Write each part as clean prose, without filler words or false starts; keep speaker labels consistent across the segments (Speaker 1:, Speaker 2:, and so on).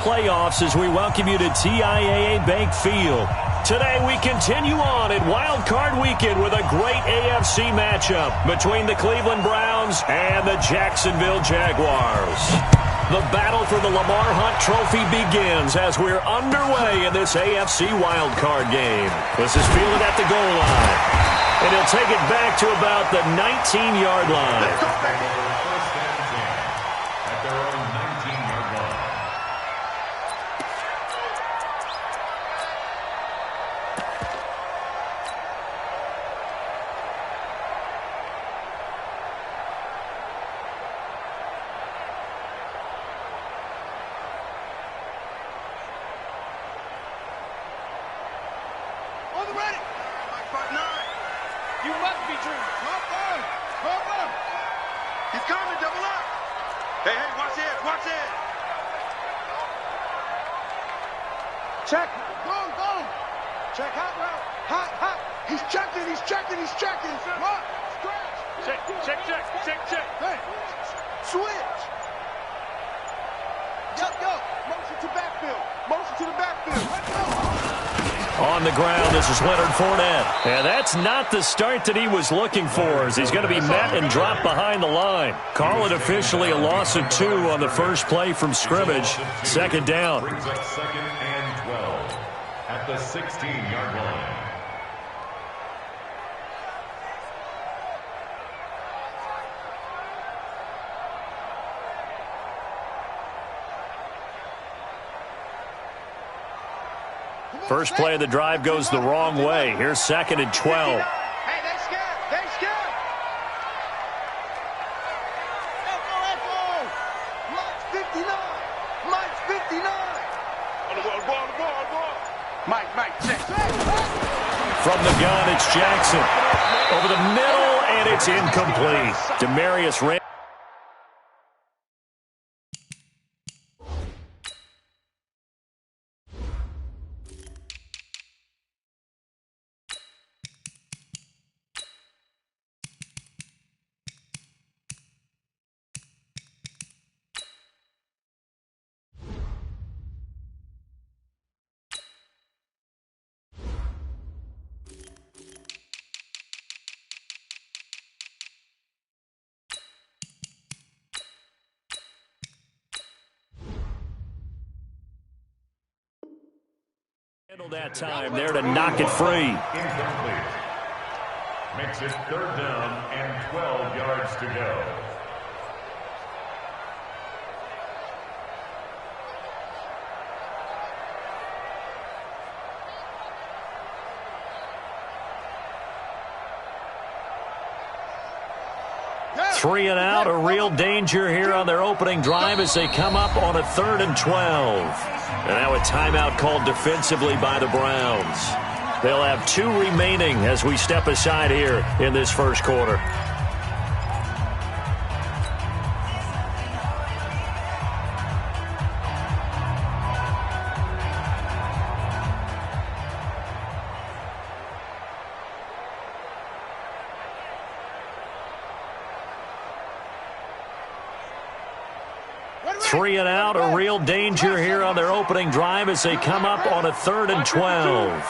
Speaker 1: Playoffs as we welcome you to TIAA Bank Field. Today we continue on in Wild Card Weekend with a great AFC matchup between the Cleveland Browns and the Jacksonville Jaguars. The battle for the Lamar Hunt Trophy begins as we're underway in this AFC Wild Card game. This is fielded at the goal line, and he'll take it back to about the 19-yard line.
Speaker 2: Check. Go. Check hot route. Hot. He's checking. What? Stretch. Check. Hey. Switch. Go. Motion to the backfield.
Speaker 1: On the ground, this is Leonard Fournette. And that's not the start that he was looking for, as he's going to be met and dropped behind the line. Call it officially a loss of 2 on the first play from scrimmage. Second down.
Speaker 3: Brings up 2nd and 12 at the 16-yard line.
Speaker 1: First play of the drive goes the wrong way. Here's 2nd and 12.
Speaker 2: Hey, they scared. Echo. Mike's 59. On the ball. Mike, check.
Speaker 1: From the gun, it's Jackson. Over the middle, and it's incomplete. Demarius ran. That time there to knock it free.
Speaker 3: Incomplete. Makes it 3rd down and 12 yards to go.
Speaker 1: Three and out, a real danger here on their opening drive as they come up on a 3rd and 12. And now a timeout called defensively by the Browns. They'll have 2 remaining as we step aside here in this first quarter. Three and out, a real danger here on their opening drive as they come up on a 3rd and 12.
Speaker 2: Let's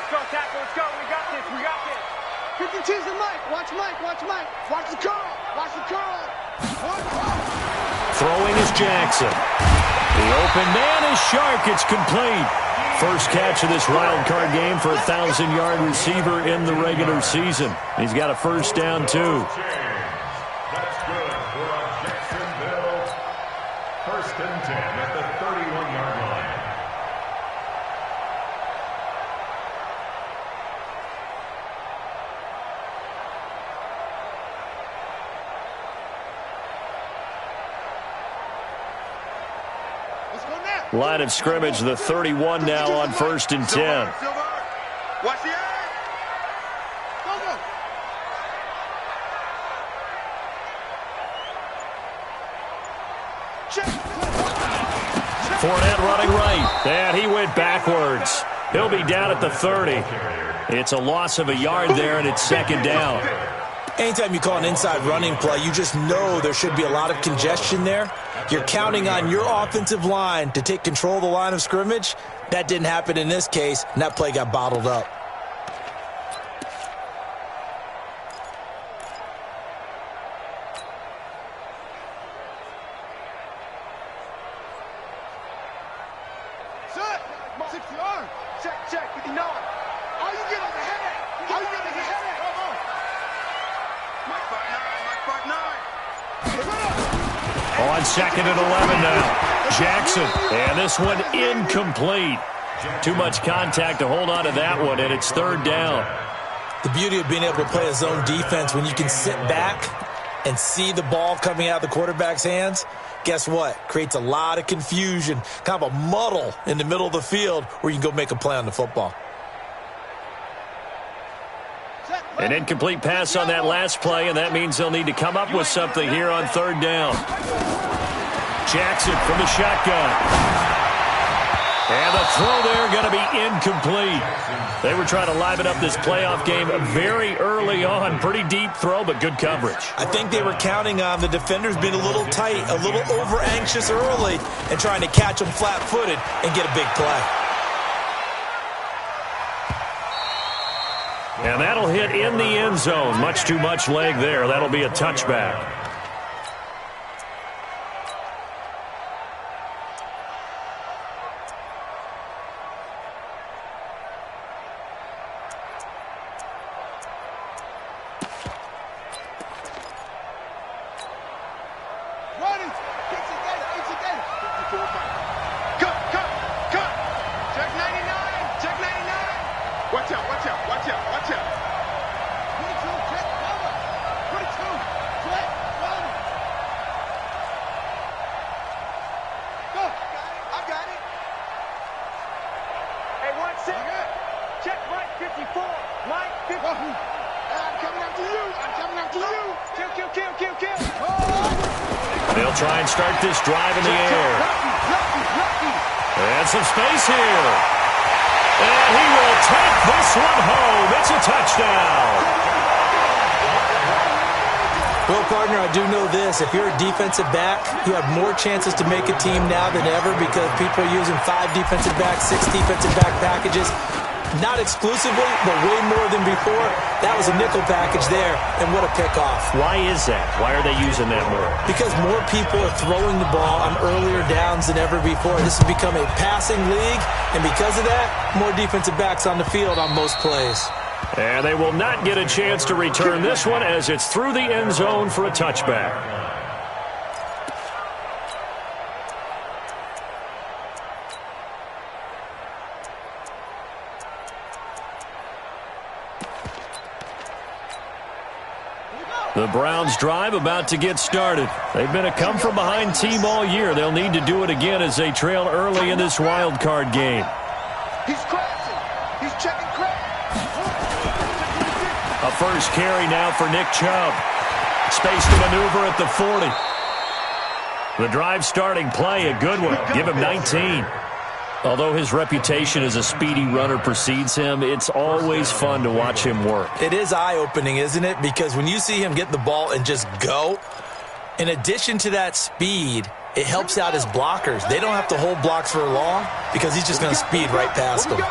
Speaker 2: go, tackle. Let's go. We got this. 50 cheese and Mike. Watch Mike. Watch the curl.
Speaker 1: Throwing is Jackson. The open man is Shark. It's complete. First catch of this wild card game for a 1,000-yard receiver in the regular season. He's got a first down, too.
Speaker 3: That's good for a Jacksonville 1st and 10 at the 31-yard line.
Speaker 1: Line of scrimmage, the 31 now on 1st and 10.
Speaker 2: Watch the eye. Go.
Speaker 1: Fournette running right, and he went backwards. He'll be down at the 30. It's a loss of a yard there, and it's 2nd down.
Speaker 4: Anytime you call an inside running play, you just know there should be a lot of congestion there. You're counting on your offensive line to take control of the line of scrimmage. That didn't happen in this case, and that play got bottled up.
Speaker 2: Check, 59. How you getting ahead? How you getting ahead? Come on. Mike 59.
Speaker 1: On second and 11 now. Jackson. And this one incomplete. Too much contact to hold on to that one, and it's third down.
Speaker 4: The beauty of being able to play a zone defense when you can sit back and see the ball coming out of the quarterback's hands, guess what? Creates a lot of confusion, kind of a muddle in the middle of the field where you can go make a play on the football.
Speaker 1: An incomplete pass on that last play, and that means they'll need to come up with something here on third down. Jackson from the shotgun. And the throw there going to be incomplete. They were trying to liven up this playoff game very early on. Pretty deep throw, but good coverage.
Speaker 4: I think they were counting on the defenders being a little tight, a little over-anxious early, and trying to catch them flat-footed and get a big play.
Speaker 1: And that'll hit in the end zone. Much too much leg there. That'll be a touchback.
Speaker 2: Check Mike 54. Mike 54. I'm coming after you. I'm coming after you. Kill.
Speaker 1: They'll try and start this drive in the air. And some space here. And he will take this one home. It's a touchdown.
Speaker 4: Well, partner, I do know this. If you're a defensive back, you have more chances to make a team now than ever because people are using 5 defensive backs, 6 defensive back packages. Not exclusively, but way more than before. That was a nickel package there, and what a pickoff.
Speaker 1: Why is that? Why are they using that more?
Speaker 4: Because more people are throwing the ball on earlier downs than ever before. This has become a passing league, and because of that, more defensive backs on the field on most plays.
Speaker 1: And they will not get a chance to return this one as it's through the end zone for a touchback. The Browns drive about to get started. They've been a come-from-behind team all year. They'll need to do it again as they trail early in this wild card game.
Speaker 2: He's crashing. He's checking crash.
Speaker 1: A first carry now for Nick Chubb. Space to maneuver at the 40. The drive starting play, a good one. Give him 19. Although his reputation as a speedy runner precedes him, it's always fun to watch him work.
Speaker 4: It is eye-opening, isn't it? Because when you see him get the ball and just go, in addition to that speed, it helps out his blockers. They don't have to hold blocks for long because he's just going to speed right past them.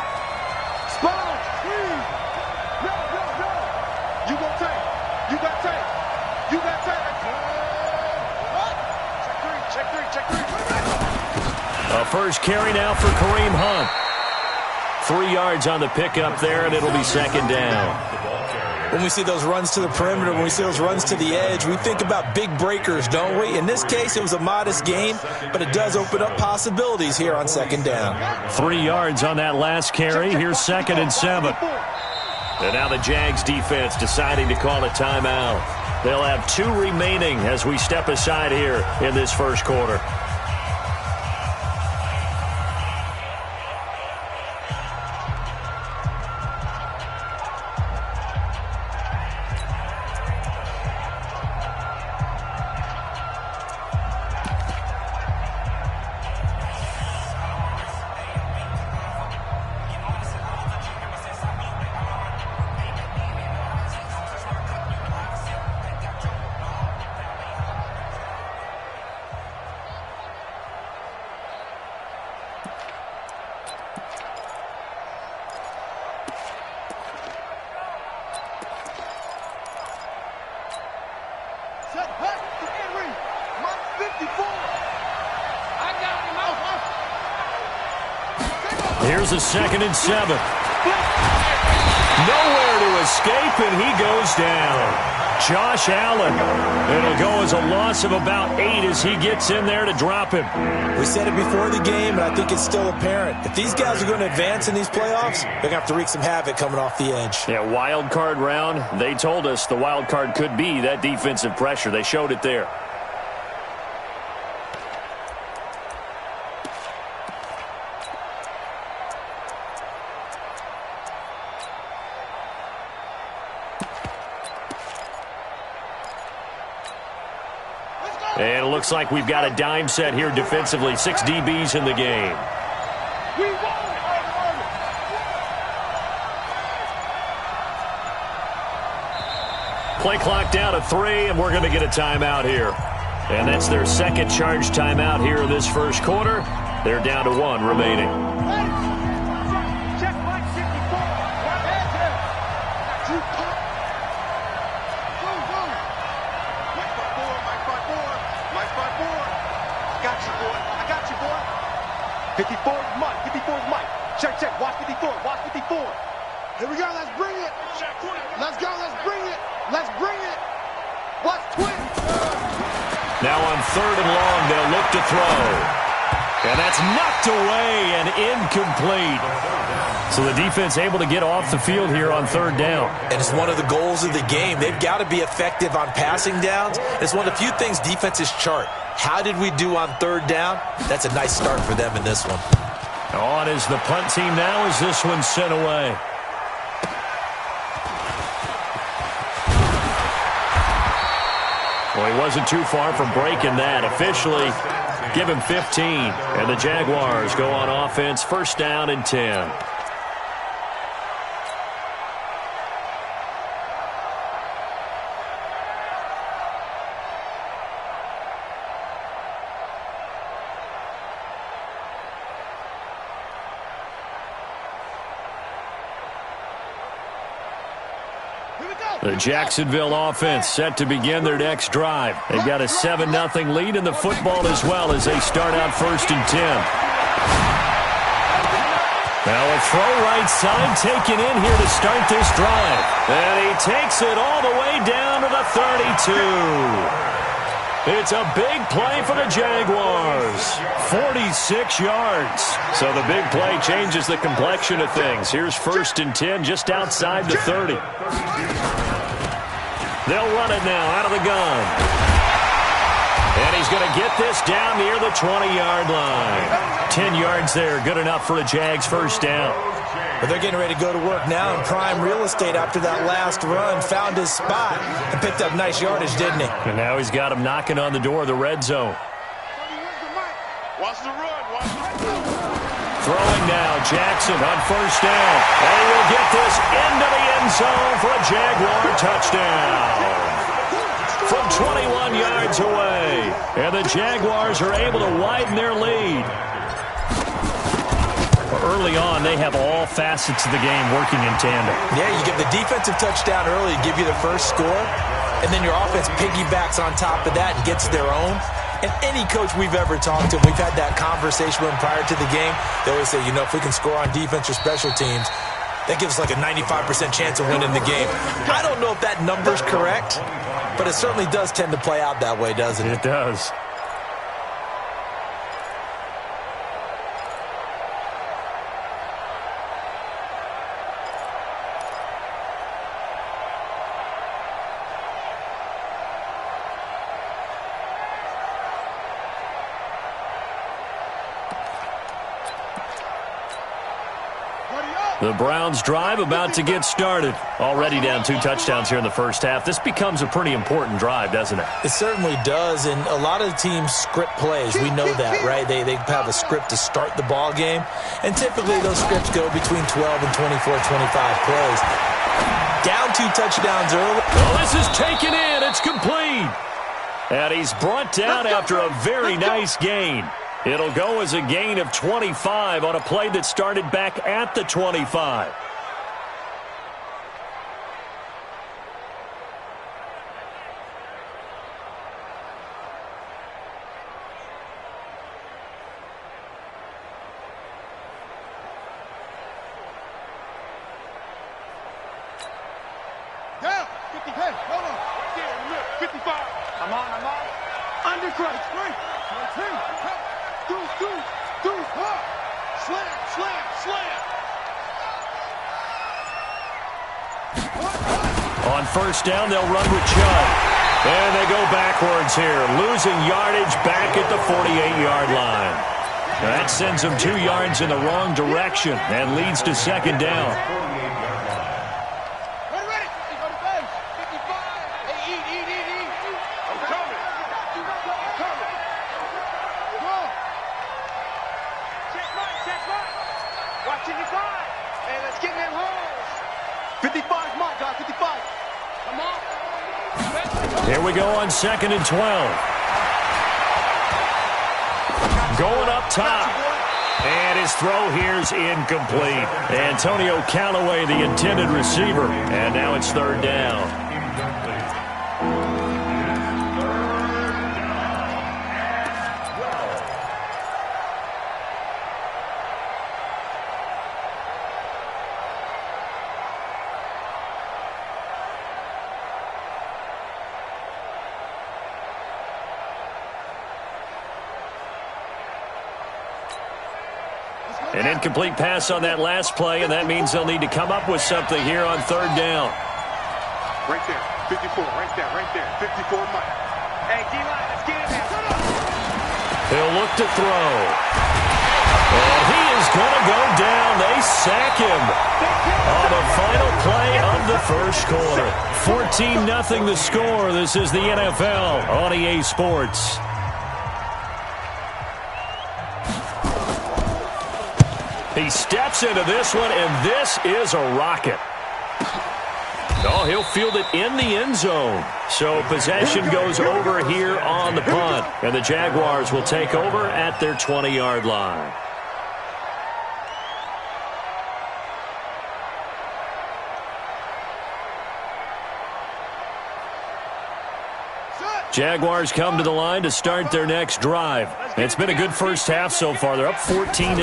Speaker 1: A first carry now for Kareem Hunt. 3 yards on the pickup there, and it'll be second down.
Speaker 4: When we see those runs to the perimeter, when we see those runs to the edge, we think about big breakers, don't we? In this case, it was a modest gain, but it does open up possibilities here on second down.
Speaker 1: 3 yards on that last carry. Here's second and 7. And now the Jags defense deciding to call a timeout. They'll have 2 remaining as we step aside here in this first quarter. Here's a 2nd and 7. Nowhere to escape, and he goes down. Josh Allen. It'll go as a loss of about 8 as he gets in there to drop him.
Speaker 4: We said it before the game, and I think it's still apparent. If these guys are going to advance in these playoffs, they're going to have to wreak some havoc coming off the edge.
Speaker 1: Yeah, wild card round. They told us the wild card could be that defensive pressure. They showed it there. And it looks like we've got a dime set here defensively. 6 DBs in the game. Play clock down to 3, and we're going to get a timeout here. And that's their second charge timeout here in this first quarter. They're down to 1 remaining.
Speaker 2: Check Mike 54. Got you, boy. I got you, boy. 54 is Mike. 54 is Mike. Check, check. Watch 54. Watch 54. Here we go. Let's bring it. Let's go. Let's bring it. Let's bring it. Watch twin.
Speaker 1: Now on 3rd and long, they'll look to throw. And that's knocked away and incomplete. So the defense able to get off the field here on 3rd down.
Speaker 4: And it's one of the goals of the game. They've got to be effective on passing downs. It's one of the few things defenses chart. How did we do on 3rd down? That's a nice start for them in this one.
Speaker 1: On is the punt team now as this one's sent away. Well, he wasn't too far from breaking that. Officially, give him 15. And the Jaguars go on offense, 1st down and 10. The Jacksonville offense set to begin their next drive. They've got a 7-0 lead in the football as well as they start out 1st and 10. Now a throw right side taken in here to start this drive. And he takes it all the way down to the 32. It's a big play for the Jaguars. 46 yards. So the big play changes the complexion of things. Here's 1st and 10 just outside the 30. They'll run it now out of the gun. And he's going to get this down near the 20-yard line. 10 yards there, good enough for a Jags 1st down.
Speaker 4: But they're getting ready to go to work now in prime real estate after that last run. Found his spot and picked up nice yardage, didn't he?
Speaker 1: And now he's got him knocking on the door of the red zone.
Speaker 2: Watch the run. Watch the run.
Speaker 1: Throwing now, Jackson on 1st down. And he will get this into the end zone for a Jaguar touchdown. From 21 yards away. And the Jaguars are able to widen their lead. Early on, they have all facets of the game working in tandem.
Speaker 4: Yeah, you get the defensive touchdown early, give you the first score, and then your offense piggybacks on top of that and gets their own. And any coach we've ever talked to, we've had that conversation with them prior to the game. They always say, you know, if we can score on defense or special teams, that gives us like a 95% chance of winning the game. I don't know if that number's correct, but it certainly does tend to play out that way, doesn't it?
Speaker 1: It does. The Browns drive about to get started. Already down 2 touchdowns here in the first half. This becomes a pretty important drive, doesn't it?
Speaker 4: It certainly does, and a lot of teams script plays. We know that, right? They have a script to start the ball game, and typically those scripts go between 12 and 24, 25 plays. Down 2 touchdowns early.
Speaker 1: Well, this is taken in. It's complete. And he's brought down after a very nice gain. It'll go as a gain of 25 on a play that started back at the 25.
Speaker 2: Break right. Do. Slam.
Speaker 1: On first down, they'll run with Chubb. And they go backwards here, losing yardage back at the 48-yard line. That sends them 2 yards in the wrong direction and leads to second down.
Speaker 2: Ready. Go to base. 55. Hey, eat. I'm coming. Go. Check right. Watch 55. Hey, let's get in them holes. 55 mark, guys. 55. Come on.
Speaker 1: Here we go on 2nd and 12. Going up top. And his throw here's incomplete. Antonio Callaway, the intended receiver. And now it's 3rd down. An incomplete pass on that last play, and that means they'll need to come up with something here on 3rd down.
Speaker 2: Right there, 54, right there, 54 Mike. Hey, D-line, let's get in there.
Speaker 1: He'll look to throw. And he is going to go down. They sack him on the final play of the first quarter. 14-0 the score. This is the NFL on EA Sports. He steps into this one, and this is a rocket. Oh, he'll field it in the end zone. So possession goes over here on the punt, and the Jaguars will take over at their 20-yard line. Jaguars come to the line to start their next drive. It's been a good first half so far. They're up 14-0.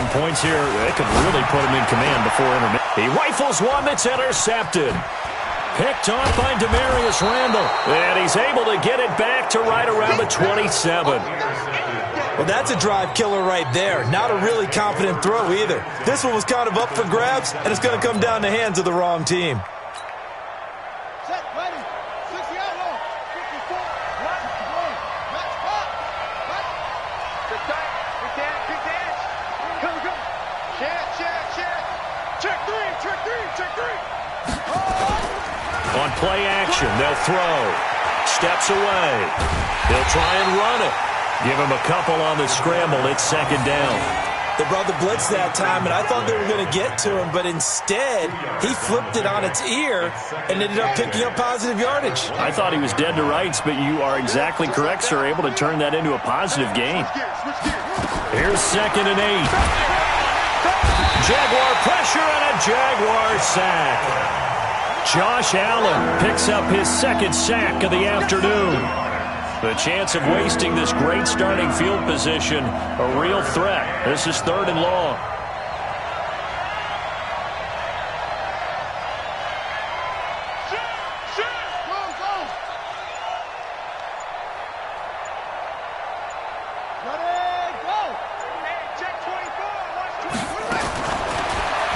Speaker 1: Points here, they could really put him in command before intermission. He rifles one that's intercepted. Picked off by Demarius Randall. And he's able to get it back to right around the 27.
Speaker 4: Well, that's a drive killer right there. Not a really confident throw either. This one was kind of up for grabs, and it's going to come down the hands of the wrong team.
Speaker 2: Set, ready. 60 out low. 54. Right. Match up. Good tight. Big dash. Come. Check three.
Speaker 1: On play action, they'll throw. Steps away. They'll try and run it. Give him a couple on the scramble. It's 2nd down.
Speaker 4: They brought the blitz that time, and I thought they were going to get to him, but instead, he flipped it on its ear and ended up picking up positive yardage.
Speaker 1: I thought he was dead to rights, but you are exactly correct, sir. Able to turn that into a positive gain. Here's 2nd and 8. Jaguar pressure and a Jaguar sack. Josh Allen picks up his 2nd sack of the afternoon. The chance of wasting this great starting field position, a real threat. This is 3rd and long.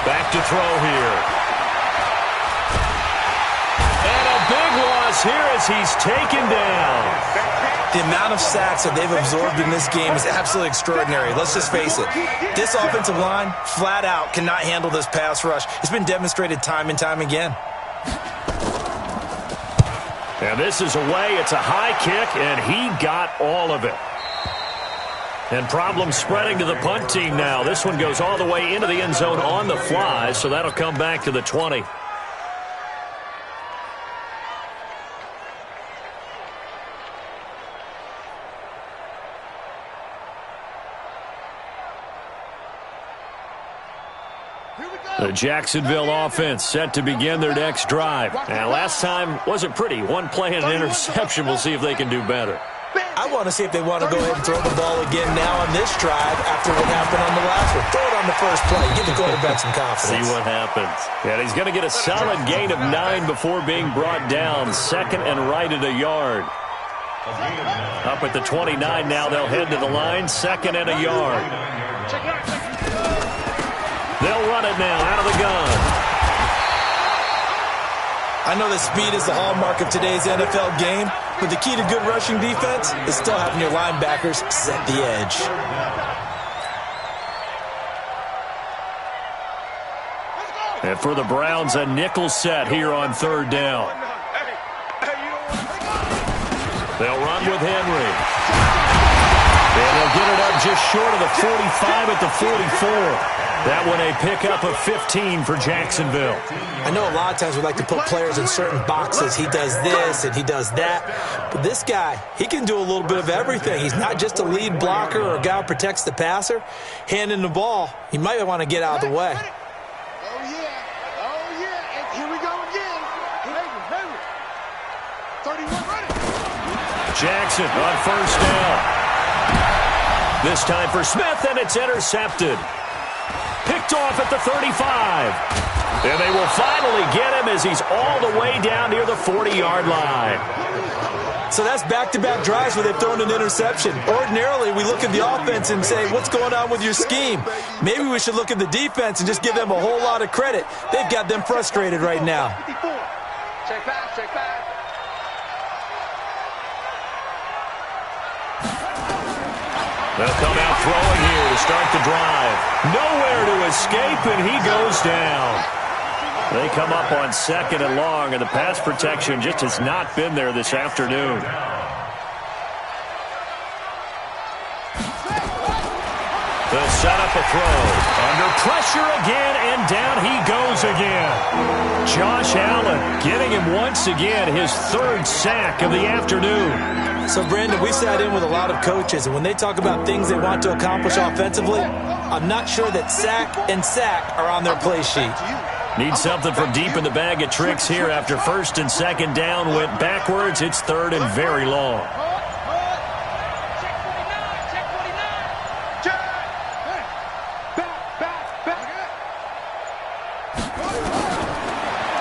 Speaker 1: Back to throw here. And a big loss here as he's taken down.
Speaker 4: The amount of sacks that they've absorbed in this game is absolutely extraordinary. Let's just face it. This offensive line, flat out, cannot handle this pass rush. It's been demonstrated time and time again.
Speaker 1: And this is away. It's a high kick, and he got all of it. And problems spreading to the punt team now. This one goes all the way into the end zone on the fly, so that'll come back to the 20. The Jacksonville offense set to begin their next drive. And last time wasn't pretty. One play and an interception. We'll see if they can do better.
Speaker 4: I want to see if they want to go ahead and throw the ball again now on this drive after what happened on the last one. Throw it on the first play. Give the quarterback some confidence.
Speaker 1: See what happens. And he's going to get a solid gain of 9 before being brought down. 2nd and right at a yard. Up at the 29 now, they'll head to the line, 2nd and a yard. They'll run it now out of the gun.
Speaker 4: I know that speed is the hallmark of today's NFL game, but the key to good rushing defense is still having your linebackers set the edge.
Speaker 1: And for the Browns, a nickel set here on 3rd down. They'll run with Henry. And they'll get it up just short of the 45 at the 44. That one a pickup of 15 for Jacksonville.
Speaker 4: I know a lot of times we like to put players in certain boxes. He does this and he does that. But this guy, he can do a little bit of everything. He's not just a lead blocker or a guy who protects the passer. Handing the ball, he might want to get out of the way.
Speaker 2: Oh, yeah. And here we go again. 31 running.
Speaker 1: Jackson on 1st down. This time for Smith, and it's intercepted. Picked off at the 35. And they will finally get him as he's all the way down near the 40-yard line.
Speaker 4: So that's back-to-back drives where they've thrown an interception. Ordinarily, we look at the offense and say, what's going on with your scheme? Maybe we should look at the defense and just give them a whole lot of credit. They've got them frustrated right now.
Speaker 2: Check back.
Speaker 1: They'll come out throwing here to start the drive. Nowhere to escape, and he goes down. They come up on 2nd and long, and the pass protection just has not been there this afternoon. They'll set up a throw. Under pressure again, and down he goes again. Josh Allen getting him once again his 3rd sack of the afternoon.
Speaker 4: So, Brandon, we sat in with a lot of coaches, and when they talk about things they want to accomplish offensively, I'm not sure that sack and sack are on their play sheet.
Speaker 1: Need something from deep in the bag of tricks here after 1st and 2nd down went backwards. It's 3rd and very long.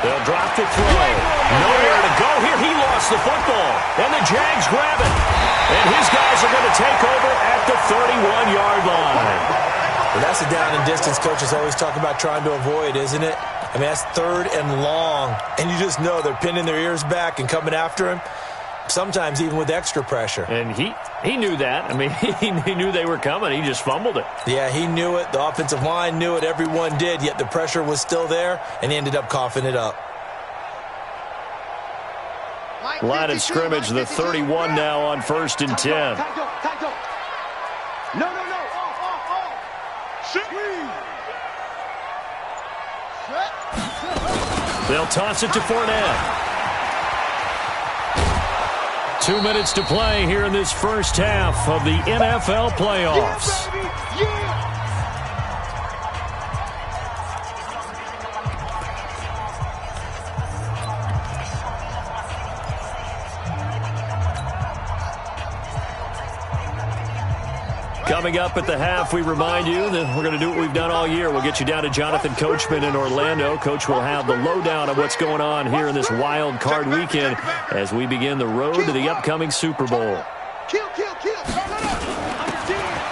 Speaker 1: They'll drop the throw. Nowhere to go here. He lost the football. And the Jags grab it. And his guys are going to take over at the 31-yard line.
Speaker 4: Well, that's a down and distance coaches always talk about trying to avoid, isn't it? I mean, that's 3rd and long. And you just know they're pinning their ears back and coming after him, sometimes even with extra pressure.
Speaker 1: And he knew that. I mean, he knew they were coming. He just fumbled it.
Speaker 4: Yeah, he knew it. The offensive line knew it. Everyone did, yet the pressure was still there, and he ended up coughing it up.
Speaker 1: Line of scrimmage, the 31 now on 1st and 10.
Speaker 2: No.
Speaker 1: They'll toss it to Fournette. 2 minutes to play here in this first half of the NFL playoffs. Coming up at the half, we remind you that we're going to do what we've done all year. We'll get you down to Jonathan Coachman in Orlando. Coach will have the lowdown of what's going on here in this wild card weekend as we begin the road to the upcoming Super Bowl.
Speaker 2: Kill.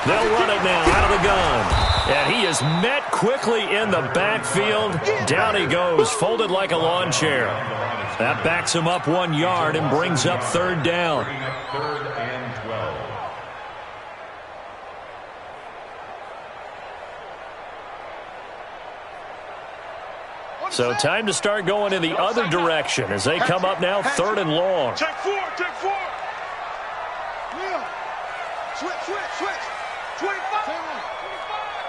Speaker 1: They'll run it now out of the gun. And he is met quickly in the backfield. Down he goes, folded like a lawn chair. That backs him up 1 yard and brings up 3rd down.
Speaker 3: 3rd and 12.
Speaker 1: So time to start going in the other direction as they come up now 3rd and long.
Speaker 2: Check four. Yeah. Switch. 25.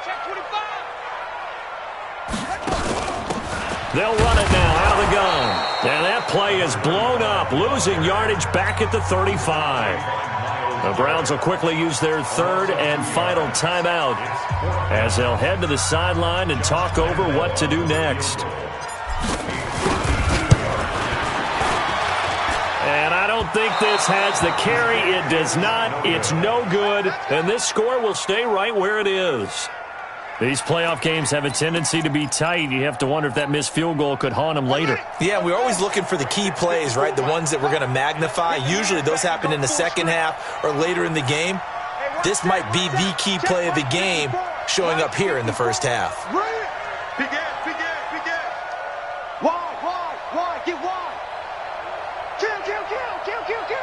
Speaker 2: Check 25.
Speaker 1: They'll run it now out of the gun. And that play is blown up, losing yardage back at the 35. The Browns will quickly use their 3rd and final timeout as they'll head to the sideline and talk over what to do next. And I don't think this has the carry. It does not. It's no good. And this score will stay right where it is. These playoff games have a tendency to be tight. You have to wonder if that missed field goal could haunt them later.
Speaker 4: Yeah, we're always looking for the key plays, right? The ones that we're going to magnify. Usually those happen in the second half or later in the game. This might be the key play of the game showing up here in the first half.
Speaker 2: Begin. Wide. Get wide. Kill. Go.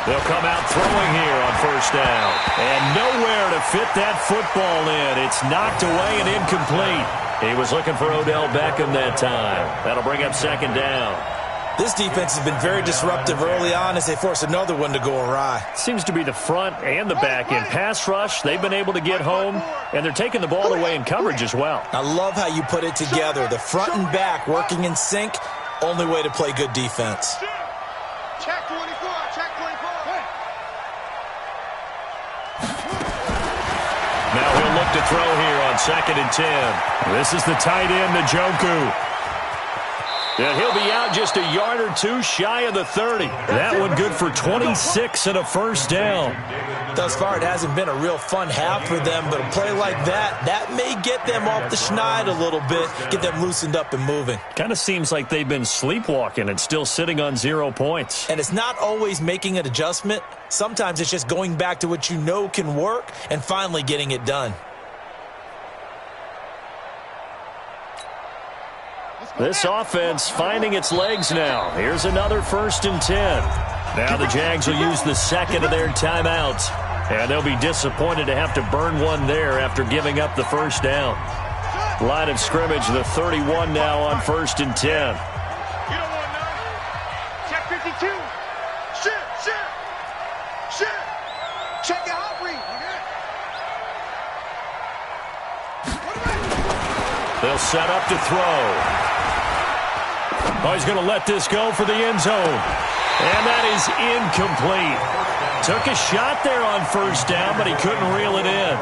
Speaker 1: They'll come out throwing here on first down. And nowhere to fit that football in. It's knocked away and incomplete. He was looking for Odell Beckham that time. That'll bring up second down.
Speaker 4: This defense has been very disruptive early on as they force another one to go awry.
Speaker 1: Seems to be the front and the back end. Pass rush, they've been able to get home, and they're taking the ball away in coverage as well.
Speaker 4: I love how you put it together. The front and back working in sync, only way to play good defense.
Speaker 2: Check 24.
Speaker 1: Now he'll look to throw here on 2nd and 10. This is the tight end, Njoku. And he'll be out just a yard or two shy of the 30. That one good for 26 and a first down.
Speaker 4: Thus far, it hasn't been a real fun half for them, but a play like that may get them off the schneid a little bit, get them loosened up and moving.
Speaker 1: Kind of seems like they've been sleepwalking and still sitting on 0 points.
Speaker 4: And it's not always making an adjustment. Sometimes it's just going back to what you know can work and finally getting it done.
Speaker 1: This offense finding its legs now. Here's another 1st and 10. Now the Jags will use the second of their timeouts. And they'll be disappointed to have to burn one there after giving up the first down. Line of scrimmage, the 31 now on 1st and 10.
Speaker 2: You don't want none. Check 52. Shit. Check your hot read.
Speaker 1: They'll set up to throw. Oh, he's going to let this go for the end zone. And that is incomplete. Took a shot there on first down, but he couldn't reel it in.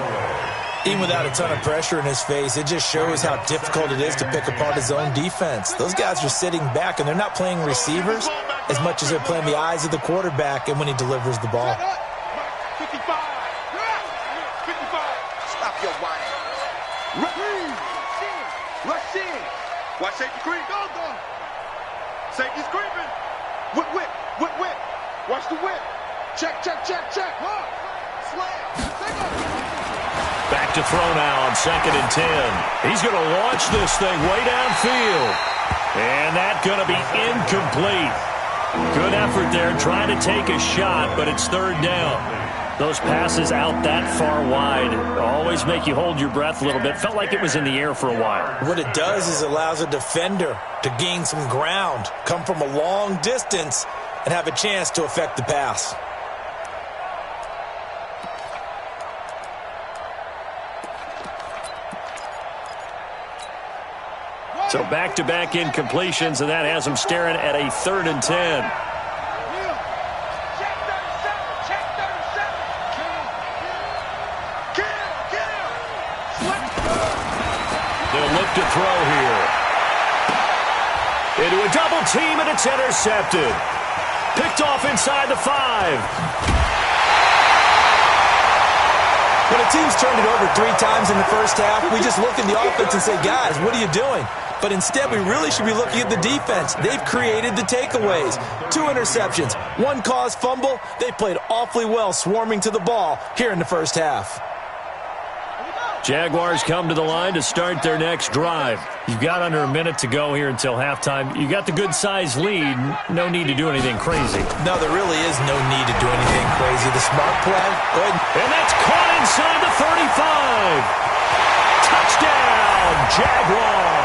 Speaker 4: Even without a ton of pressure in his face, it just shows how difficult it is to pick apart his own defense. Those guys are sitting back, and they're not playing receivers as much as they're playing the eyes of the quarterback and when he delivers the ball.
Speaker 2: 55. Stop your whining. Rush in. Watch safety creep. Go. Safety's creeping. Whip. Watch the whip. Check. Slam.
Speaker 1: Back to throw now on 2nd and 10. He's going to launch this thing way downfield. And that's going to be incomplete. Good effort there trying to take a shot, but it's 3rd down. Those passes out that far wide always make you hold your breath a little bit. Felt like it was in the air for a while.
Speaker 4: What it does is allows a defender to gain some ground, come from a long distance, and have a chance to affect the pass.
Speaker 1: So back-to-back incompletions, and that has them staring at a 3rd and 10. They'll look to throw here. Into a double team, and it's intercepted. Picked off inside the 5.
Speaker 4: When a team's turned it over 3 times in the first half, we just look at the offense and say, guys, what are you doing? But instead, we really should be looking at the defense. They've created the takeaways. 2 interceptions, 1 caused fumble. They played awfully well swarming to the ball here in the first half.
Speaker 1: Jaguars come to the line to start their next drive. You've got under a minute to go here until halftime. You got the good-sized lead. No need to do anything crazy.
Speaker 4: No, there really is no need to do anything crazy. The smart play, go ahead.
Speaker 1: And that's caught inside the 35. Touchdown, Jaguars.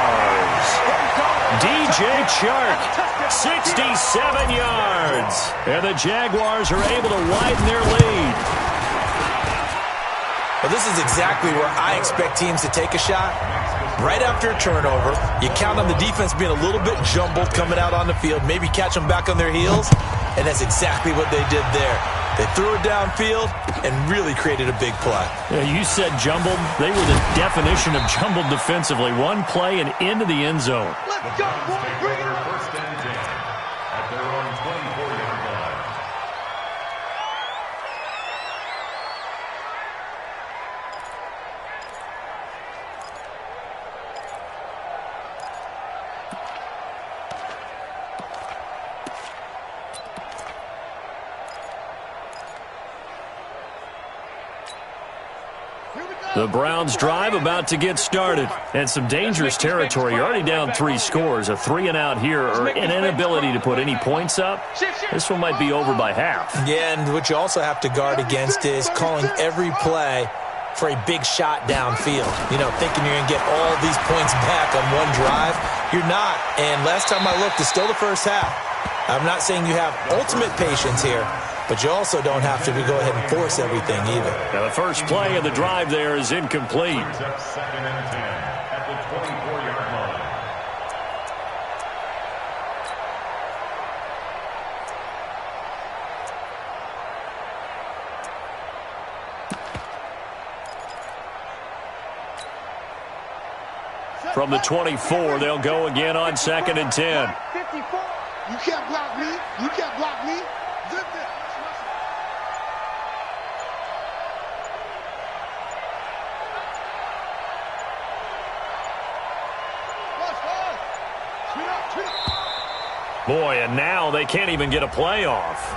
Speaker 1: DJ Chark, 67 yards. And the Jaguars are able to widen their lead.
Speaker 4: Well, this is exactly where I expect teams to take a shot. Right after a turnover, you count on the defense being a little bit jumbled coming out on the field, maybe catch them back on their heels, and that's exactly what they did there. They threw it downfield and really created a big play.
Speaker 1: Yeah, you said jumbled. They were the definition of jumbled defensively. One play and into the end zone.
Speaker 2: Let's go, boy. Bring it on.
Speaker 3: 1st and 10 at their own 24-yard line.
Speaker 1: The Browns drive about to get started. And some dangerous territory. You're already down 3 scores. A 3-and-out here or an inability to put any points up. This one might be over by half.
Speaker 4: Yeah, and what you also have to guard against is calling every play for a big shot downfield. You know, thinking you're going to get all these points back on one drive. You're not. And last time I looked, it's still the first half. I'm not saying you have ultimate patience here, but you also don't have to go ahead and force everything either.
Speaker 1: Now the first play of the drive there is incomplete.
Speaker 3: Second and 10 at the 24-yard line.
Speaker 1: From the 24, they'll go again on 2nd and 10.
Speaker 2: 54. You can't block me. You can't block me. Zip it.
Speaker 1: Boy, and now they can't even get a play off.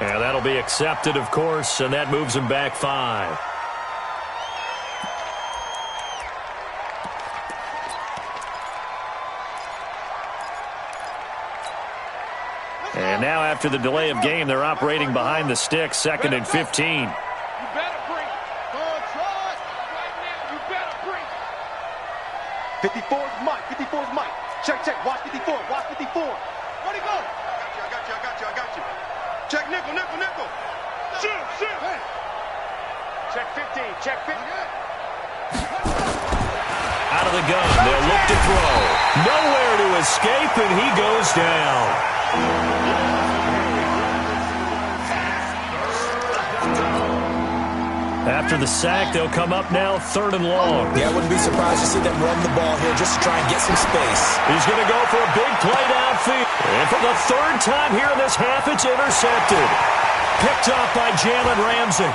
Speaker 1: And that'll be accepted, of course, and that moves them back 5. And now after the delay of game, they're operating behind the sticks, 2nd and 15.
Speaker 2: You better bring it. Right now, you better bring it. 54 is Mike. 54 is Mike. Check. Watch 54. Watch 54. Where'd he go? I got you. Check nickel. Shoot. Hey. Check 15. Check 15.
Speaker 1: Out of the gun, they'll look to throw. Nowhere to escape, and he goes down. After the sack, they'll come up now 3rd and long.
Speaker 4: Yeah, I wouldn't be surprised to see them run the ball here just to try and get some space.
Speaker 1: He's going to go for a big play downfield. And for the 3rd time here in this half, it's intercepted. Picked off by Jalen Ramsey.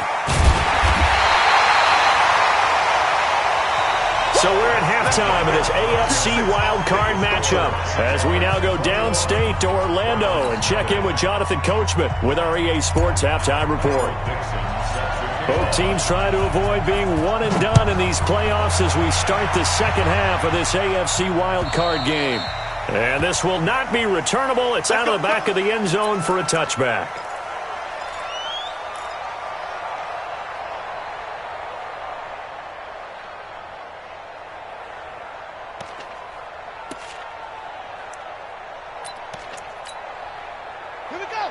Speaker 1: So we're at halftime of this AFC wildcard matchup as we now go downstate to Orlando and check in with Jonathan Coachman with our EA Sports Halftime Report. Both teams try to avoid being one and done in these playoffs as we start the second half of this AFC wildcard game. And this will not be returnable. It's out of the back of the end zone for a touchback.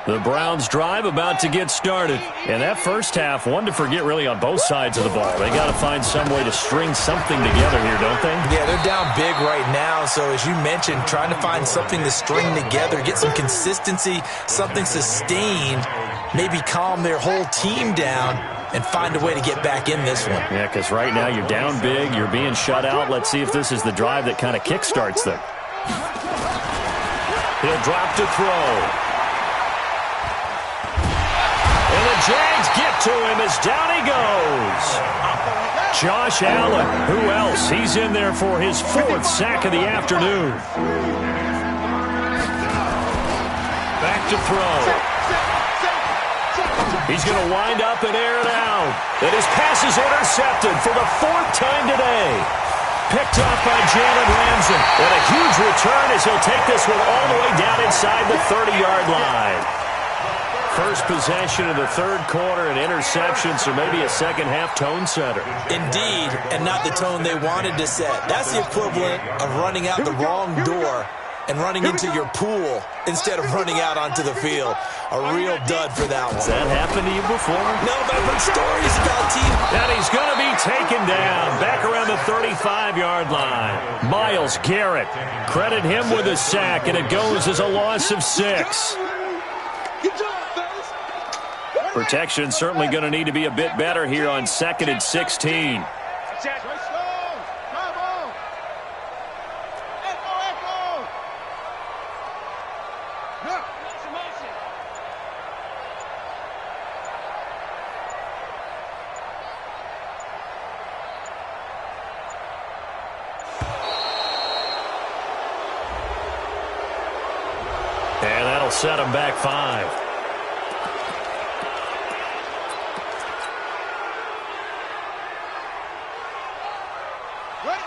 Speaker 1: The Browns drive about to get started. And that first half, one to forget really on both sides of the ball. They got to find some way to string something together here, don't they?
Speaker 4: Yeah, they're down big right now. So as you mentioned, trying to find something to string together, get some consistency, something sustained, maybe calm their whole team down and find a way to get back in this one.
Speaker 1: Yeah, because right now you're down big, you're being shut out. Let's see if this is the drive that kind of kickstarts them. He'll drop to throw. And the Jags get to him as down he goes. Josh Allen, who else? He's in there for his 4th sack of the afternoon. Back to throw. He's going to wind up and air it out. And his pass is intercepted for the 4th time today. Picked off by Jalen Ramsey. And a huge return as he'll take this one all the way down inside the 30-yard line. First possession of the 3rd quarter, an interception, so maybe a second-half tone setter.
Speaker 4: Indeed, and not the tone they wanted to set. That's the equivalent of running out the wrong door and running into your pool instead of running out onto the field. A real dud for that one.
Speaker 1: Has that happened to you before?
Speaker 4: No, but I've heard stories about teams.
Speaker 1: And he's going to be taken down back around the 35-yard line. Myles Garrett, credit him with a sack, and it goes as a loss of 6. Protection certainly going to need to be a bit better here on 2nd and 16. And that'll set him back 5.
Speaker 2: Ready?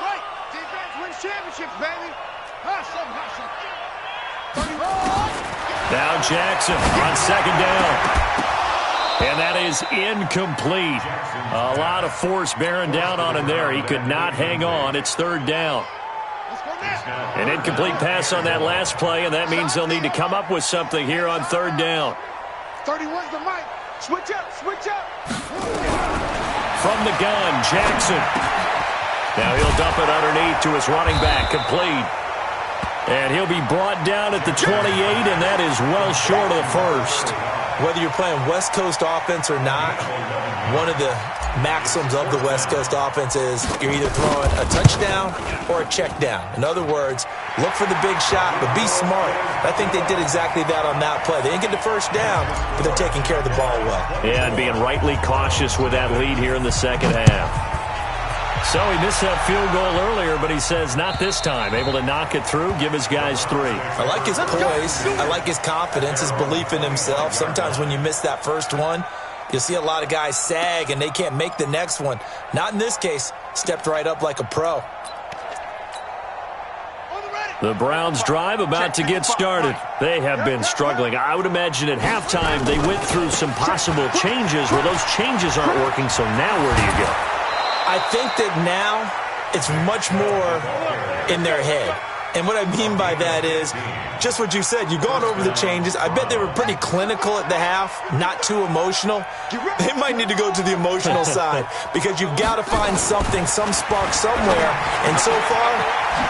Speaker 2: Right. Defense wins championships, baby. Hustle, hustle.
Speaker 1: Now Jackson on second down. And that is incomplete. A lot of force bearing down on him there. He could not hang on. It's third down. An incomplete pass on that last play, and that means they'll need to come up with something here on third down.
Speaker 2: 31's the mic. Switch up, switch up.
Speaker 1: From the gun, Jackson. Now he'll dump it underneath to his running back, complete. And he'll be brought down at the 28, and that is well short of the first.
Speaker 4: Whether you're playing West Coast offense or not, one of the maxims of the West Coast offense is you're either throwing a touchdown or a check down. In other words, look for the big shot, but be smart. I think they did exactly that on that play. They didn't get the first down, but they're taking care of the ball well.
Speaker 1: Yeah, and being rightly cautious with that lead here in the second half. So he missed that field goal earlier, but he says not this time. Able to knock it through, give his guys 3.
Speaker 4: I like his poise. I like his confidence, his belief in himself. Sometimes when you miss that first one, you'll see a lot of guys sag and they can't make the next one. Not in this case. Stepped right up like a pro.
Speaker 1: The Browns drive about to get started. They have been struggling. I would imagine at halftime they went through some possible changes. Well, those changes aren't working, so now where do you go?
Speaker 4: I think that now it's much more in their head. And what I mean by that is just what you said. You've gone over the changes. I bet they were pretty clinical at the half, not too emotional. They might need to go to the emotional side because you've got to find something, some spark somewhere. And so far,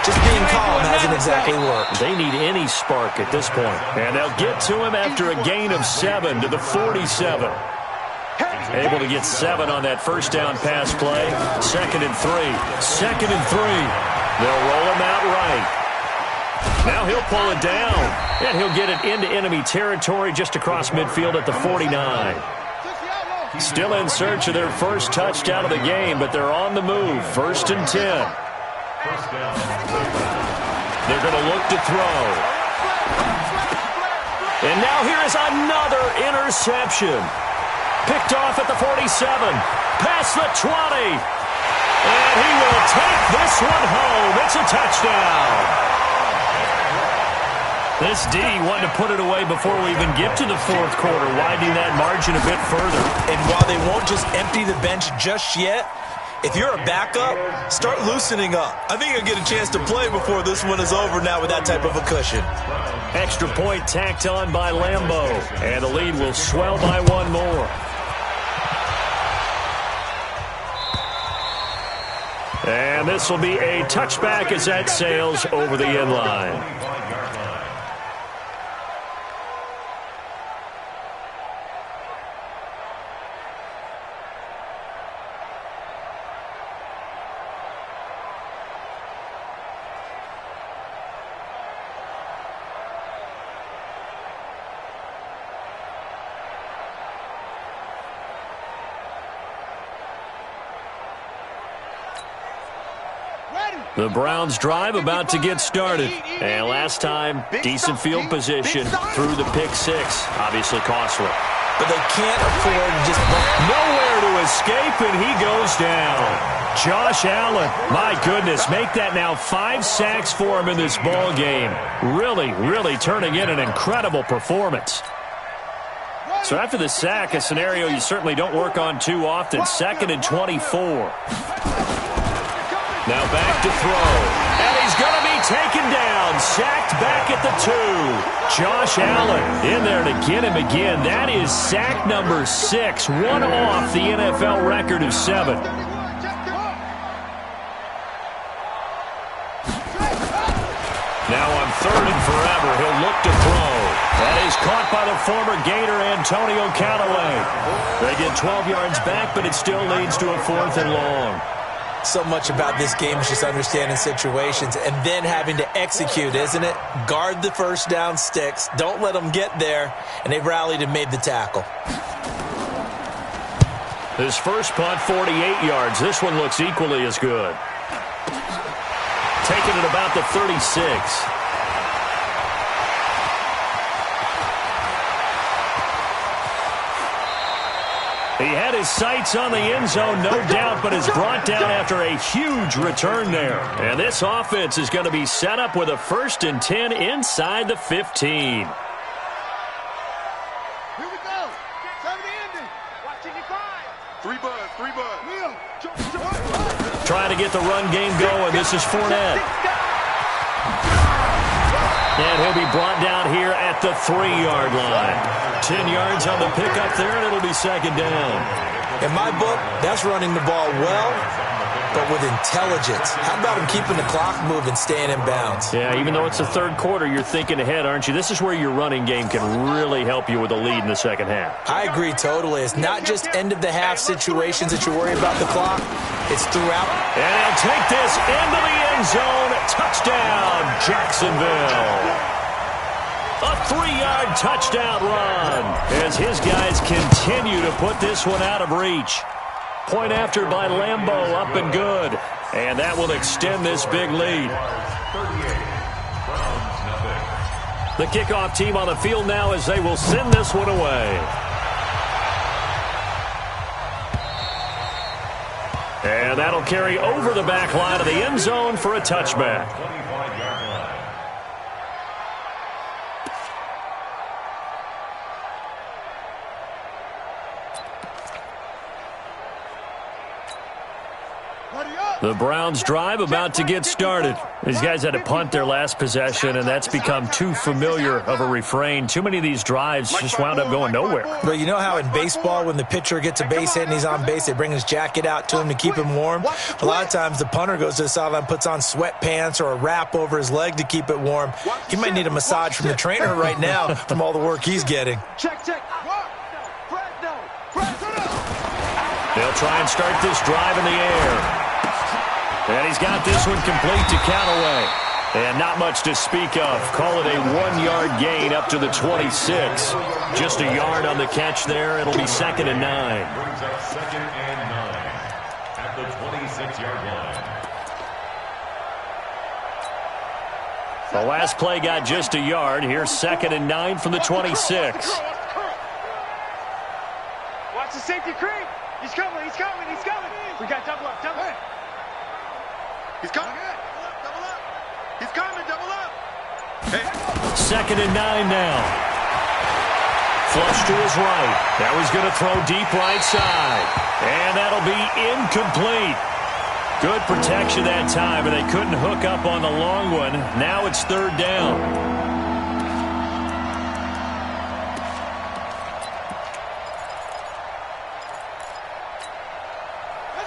Speaker 4: just being calm hasn't exactly worked.
Speaker 1: They need any spark at this point. And they'll get to him after a gain of 7 to the 47. Able to get 7 on that first down pass play. 2nd and 3. 2nd and 3. They'll roll him out right. Now he'll pull it down. And he'll get it into enemy territory just across midfield at the 49. Still in search of their first touchdown of the game, but they're on the move. 1st and 10. They're going to look to throw. And now here is another interception. Picked off at the 47, past the 20, and he will take this one home. It's a touchdown. This D wanted to put it away before we even get to the fourth quarter, widening that margin a bit further.
Speaker 4: And while they won't just empty the bench just yet, if you're a backup, start loosening up. I think you'll get a chance to play before this one is over now with that type of a cushion.
Speaker 1: Extra point tacked on by Lambeau, and the lead will swell by 1 more. And this will be a touchback as that sails over the end line. The Browns drive about to get started. And last time, decent field position through the pick 6. Obviously costly.
Speaker 4: But they can't afford to just...
Speaker 1: Nowhere to escape, and he goes down. Josh Allen, my goodness, make that now 5 sacks for him in this ball game. Really turning in an incredible performance. So after the sack, a scenario you certainly don't work on too often. 2nd and 24. Now back to throw. And he's going to be taken down. Sacked back at the 2. Josh Allen in there to get him again. That is sack number 6. One off the NFL record of 7. Now on 3rd and forever, he'll look to throw. That is caught by the former Gator, Antonio Callaway. They get 12 yards back, but it still leads to a 4th and long.
Speaker 4: So much about this game is just understanding situations and then having to execute, isn't it? Guard the first down sticks. Don't let them get there. And they rallied and made the tackle.
Speaker 1: His first punt, 48 yards. This one looks equally as good. Taking it about the 36. He had his sights on the end zone, no doubt, but is brought down after a huge return there. And this offense is going to be set up with a 1st and 10 inside the 15. Trying to get the run game going. This is Fournette. And he'll be brought down here at the 3-yard line. 10 yards on the pickup there, and it'll be 2nd down.
Speaker 4: In my book, that's running the ball well, but with intelligence. How about him keeping the clock moving, staying in bounds?
Speaker 1: Yeah, even though it's the 3rd quarter, you're thinking ahead, aren't you? This is where your running game can really help you with a lead in the 2nd half.
Speaker 4: I agree totally. It's not just end-of-the-half situations that you worry about the clock. It's throughout.
Speaker 1: And he'll take this into the end zone. Touchdown, Jacksonville. A 3-yard touchdown run as his guys continue to put this one out of reach. Point after by Lambeau, up and good. And that will extend this big lead. The kickoff team on the field now as they will send this one away. And that'll carry over the back line of the end zone for a touchback. The Browns drive about to get started. These guys had to punt their last possession, and that's become too familiar of a refrain. Too many of these drives just wound up going nowhere.
Speaker 4: But you know how in baseball, when the pitcher gets a base hit and he's on base, they bring his jacket out to him to keep him warm? A lot of times the punter goes to the sideline, puts on sweatpants or a wrap over his leg to keep it warm. He might need a massage from the trainer right now from all the work he's getting.
Speaker 2: Check.
Speaker 1: They'll try and start this drive in the air. And he's got this one complete to Callaway. And not much to speak of. Call it a 1-yard gain up to the 26. Just a yard on the catch there. It'll be 2nd and 9.
Speaker 3: Brings up 2nd and 9 at the 26-yard line.
Speaker 1: The last play got just a yard. Here's 2nd and 9 from the 26.
Speaker 2: Watch the safety creep. He's coming. We got double up. He's coming. Double up. He's coming. Double up. Hey.
Speaker 1: 2nd and 9 now. Flush to his right. That was going to throw deep right side. And that'll be incomplete. Good protection that time, and they couldn't hook up on the long one. Now it's 3rd down.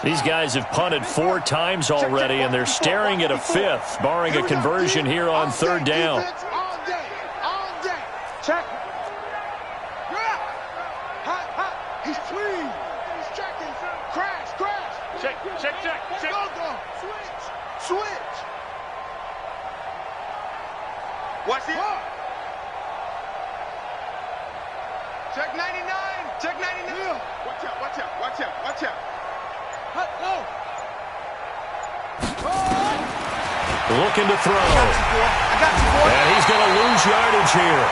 Speaker 1: These guys have punted 4 times already, and they're staring at a 5th, barring a conversion here on 3rd down.
Speaker 2: All day. Check. Hot. He's clean. He's checking. Crash. Check. Go. Switch. Watch it. Check 99. Watch out.
Speaker 1: Looking to throw.
Speaker 2: I got you, boy.
Speaker 1: And he's going to lose yardage here.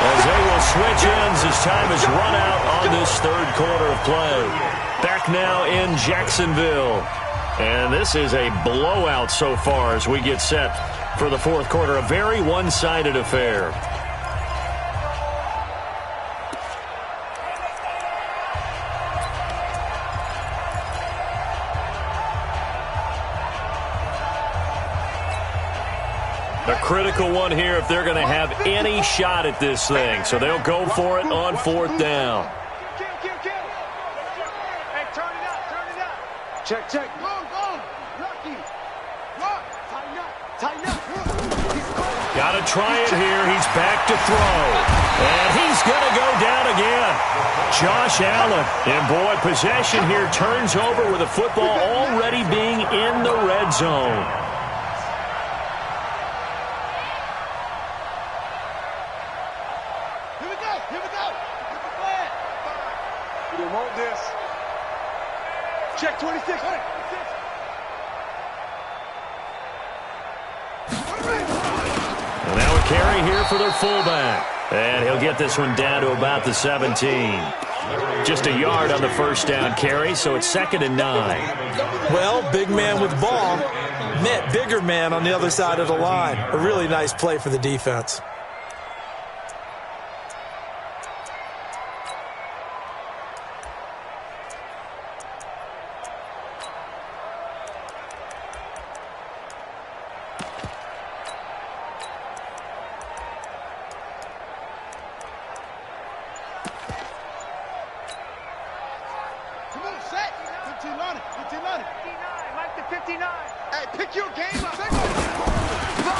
Speaker 1: As they will switch ends as time is run out on this 3rd quarter of play. Back now in Jacksonville. And this is a blowout so far as we get set for the 4th quarter. A very one-sided affair. A critical one here if they're going to have any shot at this thing. So they'll go for it on 4th down.
Speaker 2: Kill. Hey, turn it up. Check. Go. Lucky. Run. Tighten up.
Speaker 1: Got to try it here. He's back to throw. And he's going to go down again. Josh Allen. And boy, possession here turns over with the football already being in the red zone.
Speaker 2: Check 26.
Speaker 1: Now a carry here for their fullback. And he'll get this one down to about the 17. Just a yard on the first down carry, so it's 2nd and 9.
Speaker 4: Well, big man with ball met bigger man on the other side of the line. A really nice play for the defense.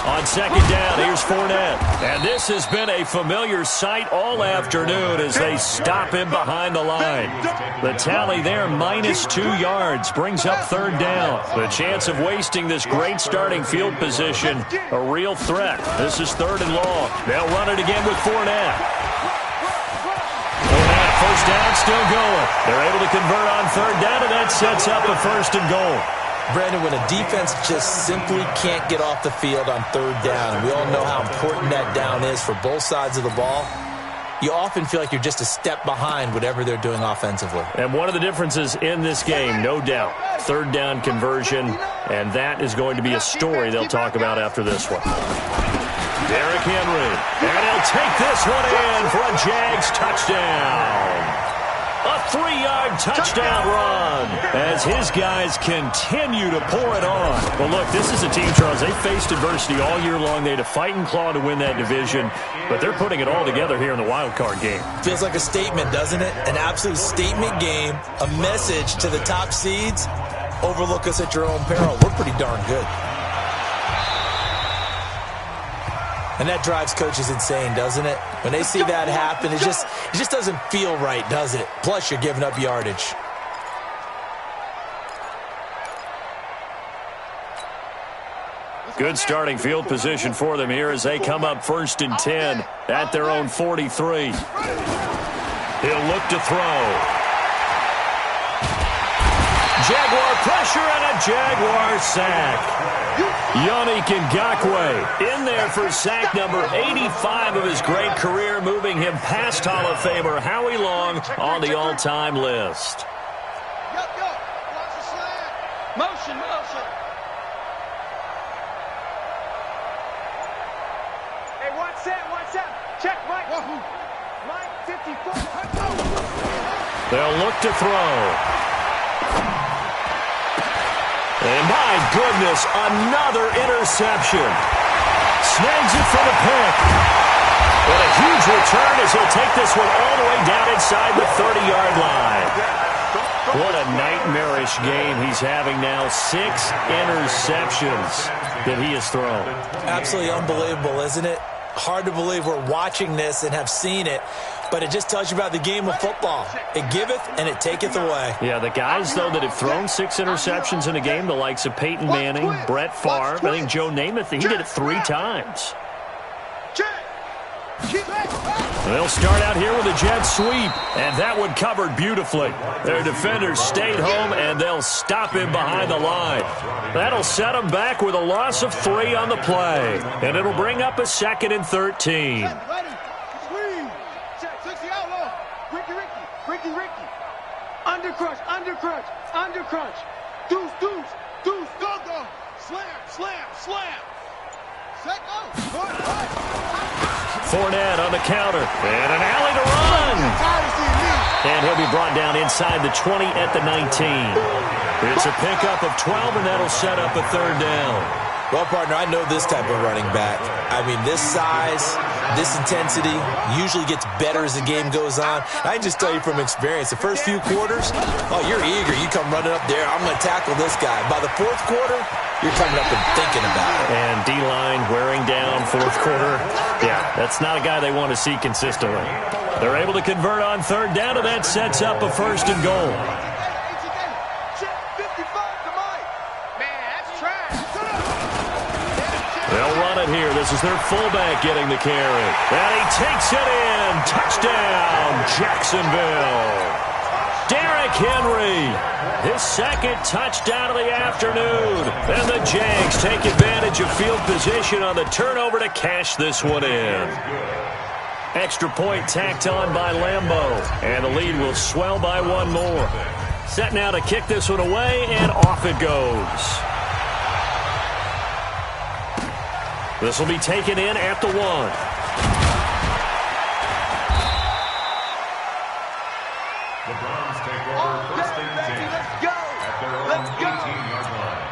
Speaker 1: On 2nd down, here's Fournette. And this has been a familiar sight all afternoon as they stop him behind the line. The tally there, -2 yards, brings up 3rd down. The chance of wasting this great starting field position, a real threat. This is 3rd and long. They'll run it again with Fournette. Fournette, first down, still going. They're able to convert on 3rd down, and that sets up a 1st and goal.
Speaker 4: Brandon, when a defense just simply can't get off the field on 3rd down, and we all know how important that down is for both sides of the ball, you often feel like you're just a step behind whatever they're doing offensively.
Speaker 1: And one of the differences in this game, no doubt, 3rd down conversion, and that is going to be a story they'll talk about after this one. Derrick Henry, and he'll take this one in for a Jags touchdown. A 3-yard touchdown run as his guys continue to pour it on. Well, look, this is a team, Charles, they faced adversity all year long. They had to fight and claw to win that division, but they're putting it all together here in the wild card game.
Speaker 4: Feels like a statement, doesn't it? An absolute statement game, a message to the top seeds. Overlook us at your own peril. We're pretty darn good. And that drives coaches insane, doesn't it? When they see that happen, it just doesn't feel right, does it? Plus, you're giving up yardage.
Speaker 1: Good starting field position for them here as they come up 1st and 10 at their own 43. He'll look to throw. Jaguar pressure and a Jaguar sack. Yannick Ngakoue in there for sack number 85 of his great career, moving him past Hall of Famer Howie Long on the all-time list.
Speaker 2: Motion. Hey, what's that? Check, Mike. Mike, 54.
Speaker 1: They'll look to throw. And my goodness, another interception. Snags it for the pick. But a huge return as he'll take this one all the way down inside the 30-yard line. What a nightmarish game he's having now. 6 interceptions that he has thrown.
Speaker 4: Absolutely unbelievable, isn't it? Hard to believe we're watching this and have seen it, but it just tells you about the game of football. It giveth and it taketh away.
Speaker 1: Yeah, the guys, though, that have thrown 6 interceptions in a game, the likes of Peyton Manning, Brett Favre, I think Joe Namath, he did it 3 times. They'll start out here with a jet sweep, and that one covered beautifully. Their defenders stayed home, and they'll stop him behind the line. That'll set them back with a loss of 3 on the play, and it'll bring up a 2nd and 13.
Speaker 2: Ricky. Under crunch. Deuce. Go. Slam. Set, go.
Speaker 1: Fournette on the counter, and an alley to run. And he'll be brought down inside the 20 at the 19. It's a pickup of 12, and that'll set up a 3rd down.
Speaker 4: Well, partner, I know this type of running back. I mean, this size, this intensity usually gets better as the game goes on. I can just tell you from experience, the first few quarters, you're eager. You come running up there, I'm going to tackle this guy. By the 4th quarter, you're coming up and thinking about it.
Speaker 1: And D-line wearing down 4th quarter. Yeah, that's not a guy they want to see consistently. They're able to convert on 3rd down, and that sets up a 1st and goal. They'll run it here. This is their fullback getting the carry. And he takes it in. Touchdown, Jacksonville. Derrick Henry, his 2nd touchdown of the afternoon. And the Jags take advantage of field position on the turnover to cash this one in. Extra point tacked on by Lambeau. And the lead will swell by one more. Set now to kick this one away, and off it goes. This will be taken in at the 1.
Speaker 3: The Browns take over first and 10.
Speaker 2: Let's go.
Speaker 3: At their own 18-yard line.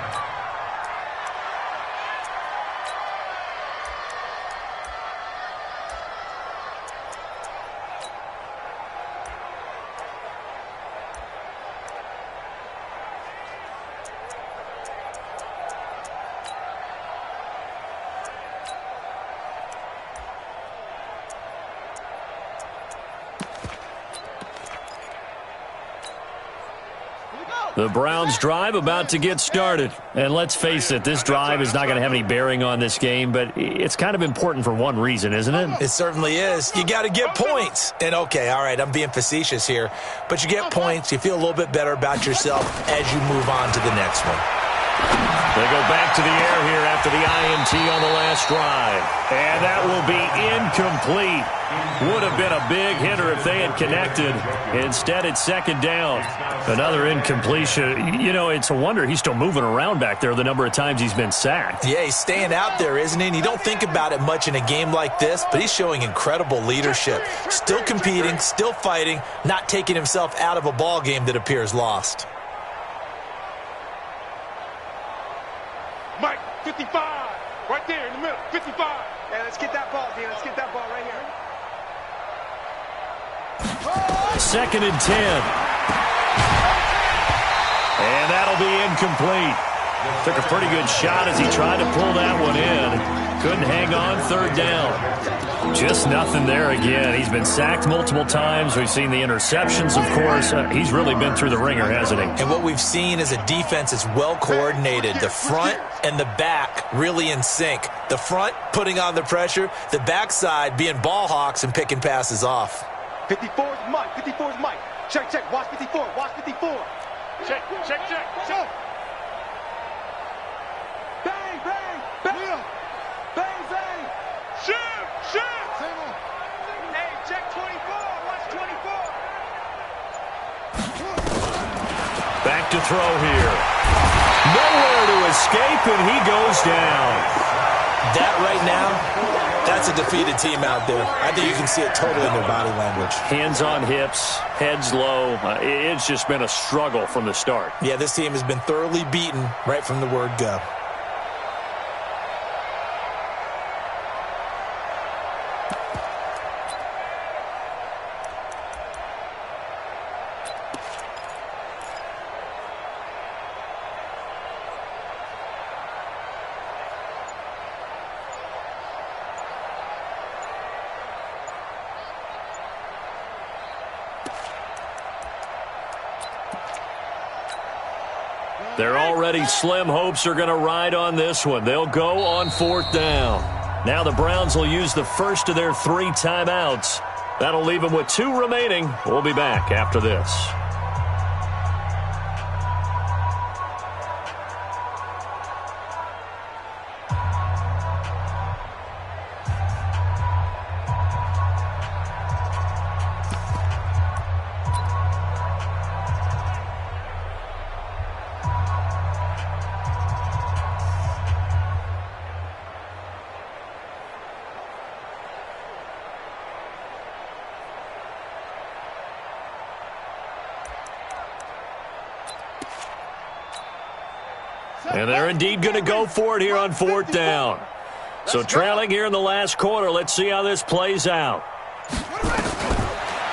Speaker 1: The Browns drive about to get started. And let's face it, this drive is not going to have any bearing on this game, but it's kind of important for one reason, isn't it?
Speaker 4: It certainly is. You got to get points. And, okay, all right, I'm being facetious here. But you get points, you feel a little bit better about yourself as you move on to the next one.
Speaker 1: They go back to the air here after the INT on the last drive. And that will be incomplete. Would have been a big hitter if they had connected. Instead, it's second down. Another incompletion. You know, it's a wonder he's still moving around back there the number of times he's been sacked.
Speaker 4: Yeah, he's staying out there, isn't he? And you don't think about it much in a game like this, but he's showing incredible leadership. Still competing, still fighting, not taking himself out of a ball game that appears lost.
Speaker 2: Mike, 55. Right there in the middle. 55. Yeah, let's get that ball, D. Let's get that ball right here.
Speaker 1: Second and 10. And that'll be incomplete. Took a pretty good shot as he tried to pull that one in. Couldn't hang on, third down. Just nothing there again. He's been sacked multiple times. We've seen the interceptions, of course. He's really been through the ringer, hasn't he?
Speaker 4: And what we've seen is a defense that's well coordinated. The front and the back really in sync. The front putting on the pressure. The backside being ball hawks and picking passes off.
Speaker 2: 54 is Mike. 54 is Mike. Check, check. Watch 54. Watch 54. Check, check, check, check. Bang, bang, bang. Bang, bang. Shoot, shoot. Hey, check 24. Watch 24.
Speaker 1: Back to throw here. Nowhere to escape, and he goes down.
Speaker 4: That right now, that's a defeated team out there. I think you can see it totally in their body language.
Speaker 1: Hands on hips, heads low. It's just been a struggle from the start.
Speaker 4: Yeah, this team has been thoroughly beaten right from the word go.
Speaker 1: Their already slim hopes are going to ride on this one. They'll go on fourth down. Now the Browns will use the first of their 3 timeouts. That'll leave them with 2 remaining. We'll be back after this. And they're indeed going to go for it here on fourth down. So trailing here in the last quarter, let's see how this plays out.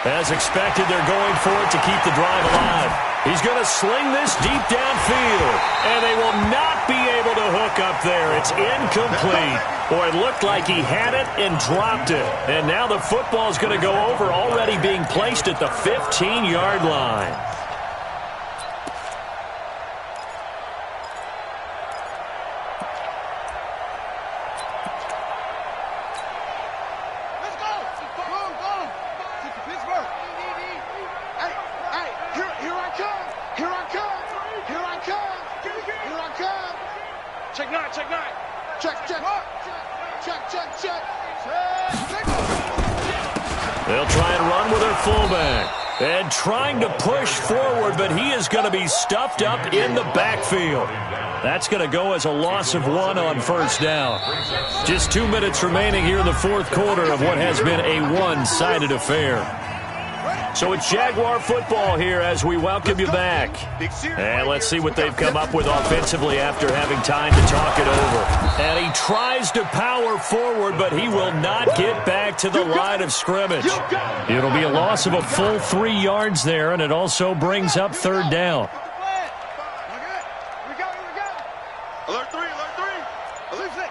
Speaker 1: As expected, they're going for it to keep the drive alive. He's going to sling this deep downfield, and they will not be able to hook up there. It's incomplete. Boy, it looked like he had it and dropped it. And now the football's going to go over, already being placed at the 15-yard line.
Speaker 2: Check 9, check 9. Check, check. Check, check, check.
Speaker 1: They'll try and run with their fullback. And trying to push forward, but he is going to be stuffed up in the backfield. That's going to go as a loss of 1 on first down. Just 2 minutes remaining here in the fourth quarter of what has been a one-sided affair. So it's Jaguar football here as we welcome you back. And let's see what they've come up with offensively after having time to talk it over. And he tries to power forward, but he will not get back to the line of scrimmage. It'll be a loss of a full 3 yards there, and it also brings up third down.
Speaker 2: Alert 3, alert 3. Alert 6.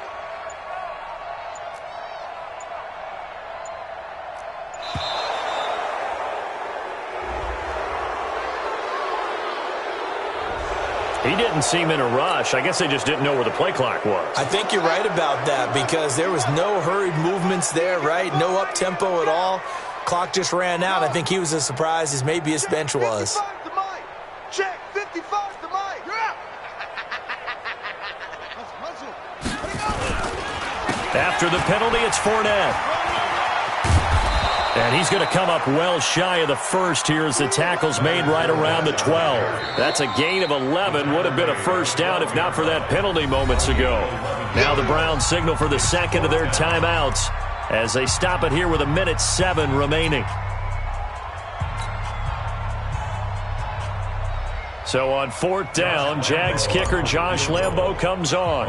Speaker 1: He didn't seem in a rush. I guess they just didn't know where the play clock was.
Speaker 4: I think you're right about that because there was no hurried movements there, right? No up-tempo at all. Clock just ran out. I think he was as surprised as maybe his bench was.
Speaker 2: 55 to Mike. Check, 55 to Mike.
Speaker 1: After the penalty, it's Fournette. And he's going to come up well shy of the first here as the tackle's made right around the 12. That's a gain of 11. Would have been a first down if not for that penalty moments ago. Now the Browns signal for the second of their timeouts as they stop it here with 1:07 remaining. So on fourth down, Jags kicker Josh Lambo comes on.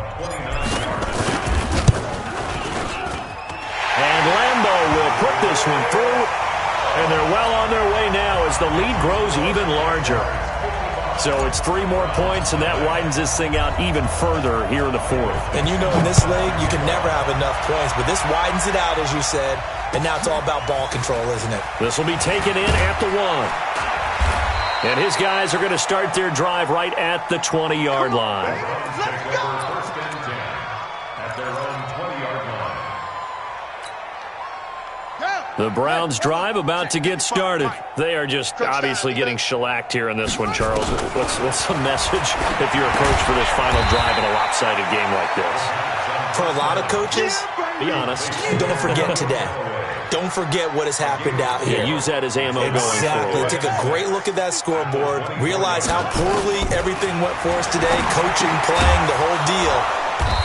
Speaker 1: And Lambo will put this one through, and they're well on their way now as the lead grows even larger. So it's 3 more points, and that widens this thing out even further here in the fourth.
Speaker 4: And you know in this league, you can never have enough points, but this widens it out, as you said, and now it's all about ball control, isn't it?
Speaker 1: This will be taken in at the 1. And his guys are going to start their drive right at the 20-yard line.
Speaker 2: Let's go.
Speaker 3: First and 10 at their own 20-yard line.
Speaker 1: The Browns drive about to get started. They are just obviously getting shellacked here in this one, Charles. What's the message if you're a coach for this final drive in a lopsided game like this?
Speaker 4: For a lot of coaches,
Speaker 1: Be honest.
Speaker 4: don't forget today. Don't forget what has happened out here.
Speaker 1: Yeah, use that as ammo going
Speaker 4: Exactly.
Speaker 1: forward.
Speaker 4: Take a great look at that scoreboard. Realize how poorly everything went for us today. Coaching, playing, the whole deal.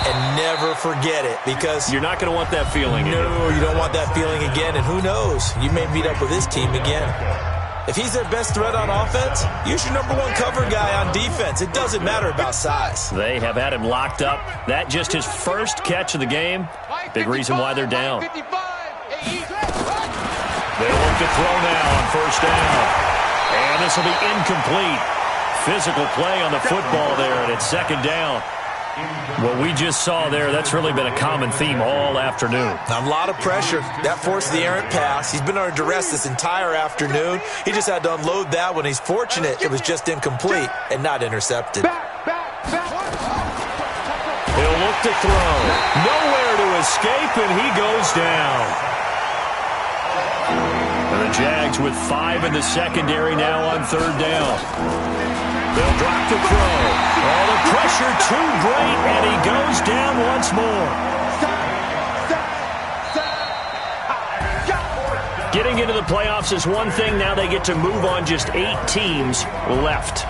Speaker 4: And never forget it because
Speaker 1: You're not going to want that feeling again.
Speaker 4: no, you don't want that feeling again. And who knows? You may meet up with this team again. If he's their best threat on offense, use your number 1 cover guy on defense. It doesn't matter about size.
Speaker 1: They have had him locked up. That just his first catch of the game. Big reason why they're down. They'll look to throw now on first down. And this will be incomplete. Physical play on the football there, and it's second down. What we just saw there, that's really been a common theme all afternoon.
Speaker 4: A lot of pressure. That forced the errant pass. He's been under duress this entire afternoon. He just had to unload that one. He's fortunate it was just incomplete and not intercepted.
Speaker 1: He'll look to throw. Nowhere to escape, and he goes down. And the Jags with 5 in the secondary now on third down. They'll drop to throw. All the pressure too great, and he goes down once more. Getting into the playoffs is one thing. Now they get to move on just 8 teams left.